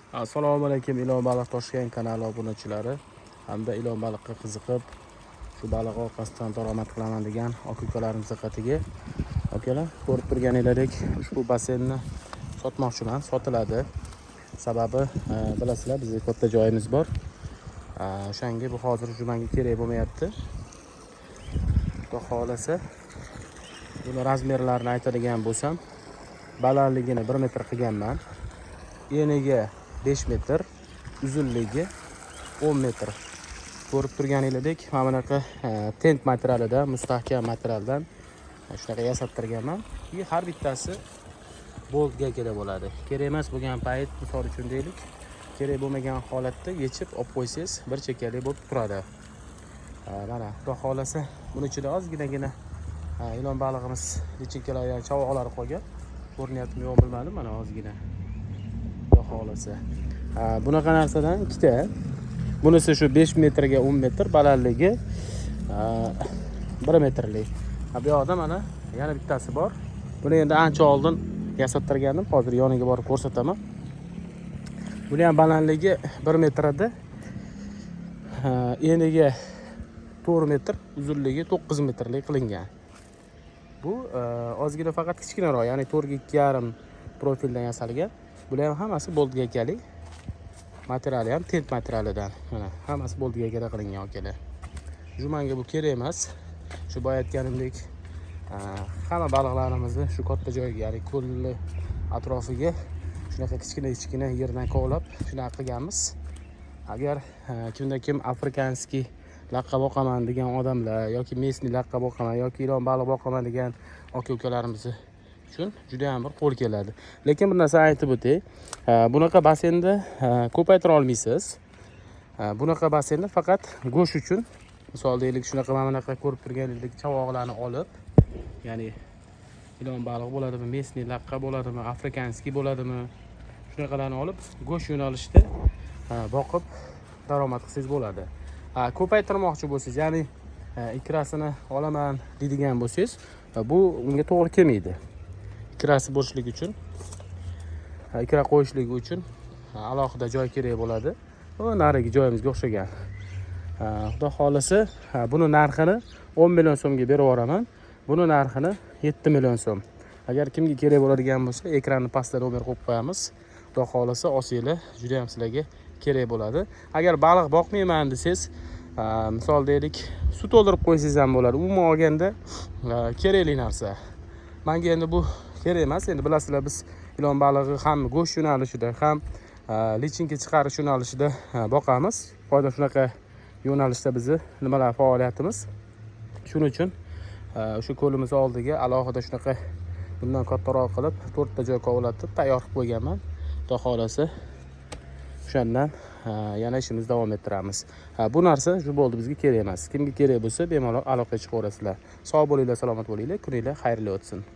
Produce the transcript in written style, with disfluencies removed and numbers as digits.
Assalomu alaykum Ilon baliq Toshkent kanali obunachilari hamda ilon baliqqa qiziqib shu baliq orqasidan daromad qilaman degan aka-ukalarimiz diqqatiga. Akalar, ko'rib turganingizdek ushbu basenni sotmoqchiman, sotiladi. Sababi bilasizlar, bizda katta joyimiz bor. O'shanga bu hozir jumanga kerak bo'lmayapti. Xudo xolasa buni razmerlarini aytadigan bo'lsam, balandligini 1 metr qilganman. Eniga 5 metr, uzunligi 10 metr. Ko'rib turganingizdek, mana bunaqa tent materialidan, mustahkam materialdan shunaqa yasattirganman. Har bittasi boltga kerak bo'ladi. Kerak emas bo'lgan payt, misol uchun deylik, kerak bo'lmagan holatda yechib olib qo'ysangiz, bir chekali bo'lib turadi. Mana xudo xolasa buni ichida ozginagina ilon balig'imiz lichinkalar, ya'ni chavoqlari qolgan. Ko'rinyaptimi yo'q bilmadim, mana ozgina. Xohlasa. Bunaqa narsadan ikkita. Bunisi shu 5 metrga 10 metr, balandligi 1 metrlik. Bu yoqda mana yana bittasi bor. Buni endi ancha oldin yasattirgandim. Hozir yoniga borib ko'rsataman. Buni ham balandligi 1 metr edi. Eniga 4 metr, uzunligi 9 metrlik qilingan. Bu ozgina faqat kichkinaroq, ya'ni 4.5 profildan yasalgan. Bular ham hammasi boltga kerak. Materiali ham tent materialidan. Mana hammasi boltga kerak qilingan akalar. Jumanga bu kerak emas. Shu boya aytganimdek, hamma baliqlarimizni shu katta joyga, ya'ni ko'lni atrofiga shunaqa kichkina yerdan kovlab shunaqa qilganmiz. Agar kimda kim afrikanskiy laqqa boqaman degan odamlar yoki местный laqqa boqaman yoki ilon baliq boqaman degan aka-ukalarimiz uchun juda ham bir qo'l keladi. Lekin bir narsa aytib o'tay. Bunaqa basenda ko'paytira olmaysiz. Bunaqa basenda faqat go'sht uchun, misol deylik, shunaqa mana bunaqa ko'rib turganingizdek chavoqlarni olib, ya'ni ilon baliq bo'ladimi, местный laqqa bo'ladimi, afrikanskiy bo'ladimi, shunaqalarni olib go'sht yo'nalishida boqib daromad qilsangiz bo'ladi. Ko'paytirmoqchi bo'lsangiz, ya'ni ikrasini olaman deydigan bo'lsangiz, bu unga to'g'ri kelmaydi. Ikrasi bo'lishligi uchun, ikra qo'yishligi uchun alohida joy kerak bo'ladi. Bu narigi joyimizga o'xshagan. Xudo xolasa, buni narxini 10 million so'mga berib yuboraman. Buni narxini 7 million so'm. Agar kimga kerak bo'ladigan bo'lsa, ekranni pastda nomer qo'yib qo'yamiz. Xudo xolasa olsanglar, juda ham sizlarga kerak bo'ladi. Agar baliq boqmayman desangiz, misol deylik, suv to'ldirib qo'ysangiz ham bo'ladi. Umuman olganda kerakli narsa. Menga endi bu kerak emas. Endi bilasizlar, biz ilon balig'i ham go'sht yo'nalishida, ham lichinka chiqarish yo'nalishida boqamiz. Hozir shunaqa yo'nalishda bizni nimalar faoliyatimiz. Shuning uchun o'sha ko'limiz oldiga alohida shunaqa bundan kattaroq qilib 4 ta joy kovlatib tayyor qilib qo'yganman. Xudo xolasa o'shandan yana ishimizni davom ettiramiz. Bu narsa shu bo'ldi, bizga kerak emas. Kimga kerak bo'lsa bemalol aloqaga chiqaverasizlar. Sog' bo'linglar, salomat bo'linglar, kuninglar xayrli o'tsin.